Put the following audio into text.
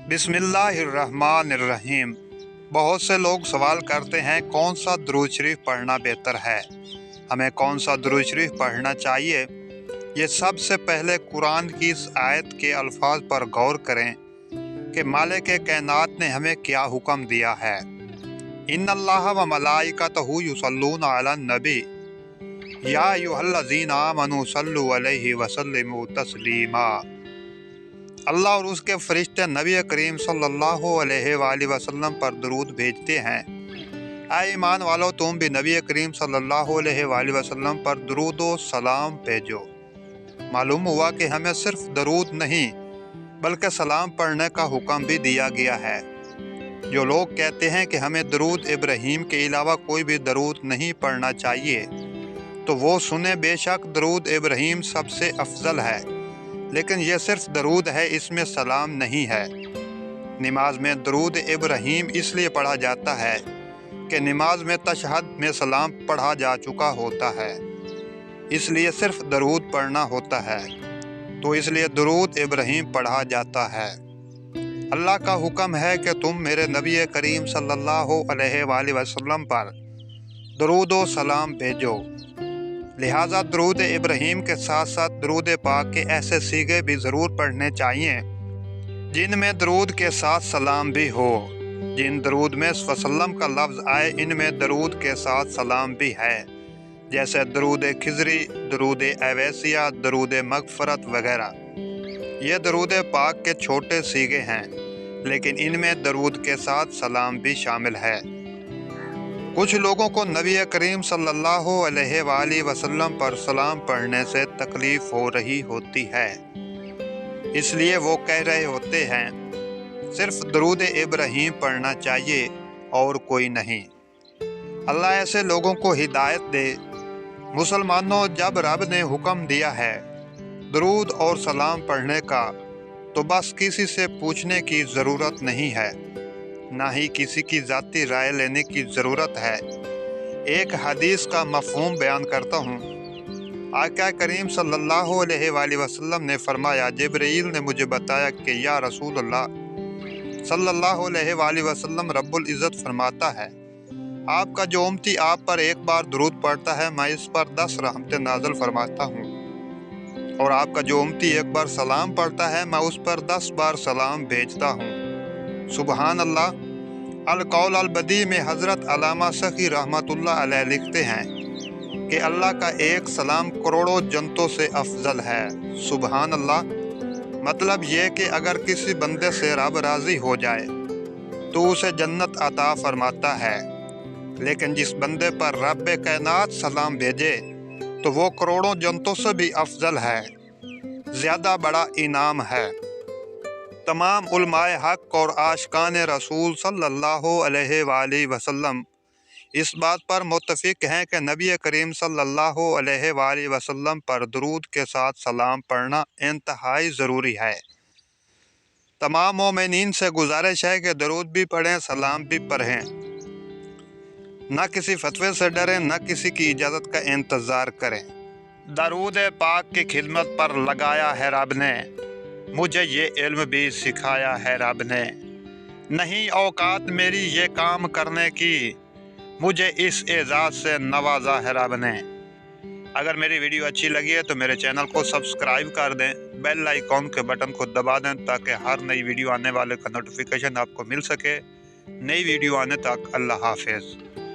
बिस्मिल्लाहिर्रहमानिर्रहीम। बहुत से लोग सवाल करते हैं कौन सा दुरूद शरीफ पढ़ना बेहतर है, हमें कौन सा दुरूद शरीफ पढ़ना चाहिए। ये सबसे पहले कुरान की इस आयत के अल्फाज पर गौर करें कि मालिक कायनात ने हमें क्या हुक्म दिया है। इन्नल्लाह व मलाइकतहु युसल्लूना अलन नबी या अय्युहल्लज़ीना आमनू सल्लु अलैहि वसल्लिमू तस्लीमा। अल्लाह और उसके फरिश्ते नबी करीम सल्लल्लाहु अलैहि वसल्लम पर दरूद भेजते हैं। ऐ ईमान वालों, तुम भी नबी करीम सल्लल्लाहु अलैहि वसल्लम पर दरूद व सलाम भेजो। मालूम हुआ कि हमें सिर्फ दरूद नहीं बल्कि सलाम पढ़ने का हुक्म भी दिया गया है। जो लोग कहते हैं कि हमें दरूद इब्राहीम के अलावा कोई भी दरूद नहीं पढ़ना चाहिए, तो वो सुने, बेशक दरूद इब्राहीम सबसे अफजल है, लेकिन यह सिर्फ दरूद है, इसमें सलाम नहीं है। नमाज में दरूद इब्राहीम इसलिए पढ़ा जाता है कि नमाज में तशहद में सलाम पढ़ा जा चुका होता है, इसलिए सिर्फ दरूद पढ़ना होता है, तो इसलिए दरूद इब्राहीम पढ़ा जाता है। अल्लाह का हुक्म है कि तुम मेरे नबी करीम सल्लल्लाहु अलैहि वसल्लम पर दरूद व सलाम भेजो। लिहाजा दरूद इब्राहीम के साथ साथ दरूद पाक के ऐसे सीगे भी ज़रूर पढ़ने चाहिए जिनमें दरूद के साथ सलाम भी हो। जिन दरूद में वसल्लम का लफ्ज़ आए, इनमें दरूद के साथ सलाम भी है, जैसे दरूद खिजरी, दरूद अवैसिया, दरूद मगफरत वगैरह। ये दरूद पाक के छोटे सीगे हैं, लेकिन इनमें दरूद के साथ सलाम भी शामिल है। कुछ लोगों को नबी करीम सल्लल्लाहु अलैहि वसल्लम पर सलाम पढ़ने से तकलीफ़ हो रही होती है, इसलिए वो कह रहे होते हैं सिर्फ दरूद इब्राहीम पढ़ना चाहिए और कोई नहीं। अल्लाह ऐसे लोगों को हिदायत दे। मुसलमानों, जब रब ने हुक्म दिया है दरूद और सलाम पढ़ने का, तो बस किसी से पूछने की ज़रूरत नहीं है, ना ही किसी की ज़ाती राय लेने की ज़रूरत है। एक हदीस का मफ़हूम बयान करता हूँ। आका करीम सल्लल्लाहु अलैहि वसल्लम ने फरमाया, जिब्रील ने मुझे बताया कि या रसूल अल्लाह सल्लल्लाहु अलैहि वसल्लम, रब्बुल इज़्ज़त फरमाता है, आपका जो उम्मती आप पर एक बार दुरूद पढ़ता है, मैं इस पर 10 रहमतें नाज़िल फरमाता हूँ, और आपका जो उम्मती एक बार सलाम पढ़ता है, मैं उस पर 10 बार सलाम भेजता हूँ। सुबहान अल्लाह। अल-कौल अल-बदी में हज़रत अल्लामा सखी रहमतुल्लाह अलैह लिखते हैं कि अल्लाह का एक सलाम करोड़ों जन्नतों से अफजल है। सुबहान अल्लाह। मतलब ये कि अगर किसी बंदे से रब राज़ी हो जाए तो उसे जन्नत अता फरमाता है, लेकिन जिस बंदे पर रब कायनात सलाम भेजे तो वो करोड़ों जन्नतों से भी अफजल है, ज़्यादा बड़ा इनाम है। तमाम उलमाए हक और आशिकान रसूल सल्लल्लाहु अलैहि वसल्लम इस बात पर मुत्तफिक हैं कि नबी करीम सल्लल्लाहु अलैहि वसल्लम पर दरूद के साथ सलाम पढ़ना इंतहाई ज़रूरी है। तमाम मोमिनीन से गुजारिश है कि दरूद भी पढ़ें, सलाम भी पढ़ें, न किसी फतवे से डरें, न किसी की इजाज़त का इंतज़ार करें। दरूद पाक की खिदमत पर लगाया है रब ने, मुझे ये इल्म भी सिखाया है रब ने। नहीं औकात मेरी ये काम करने की, मुझे इस एजाज़ से नवाजा है रब ने। अगर मेरी वीडियो अच्छी लगी है तो मेरे चैनल को सब्सक्राइब कर दें, बेल आइकॉन के बटन को दबा दें, ताकि हर नई वीडियो आने वाले का नोटिफिकेशन आपको मिल सके। नई वीडियो आने तक अल्लाह हाफिज़।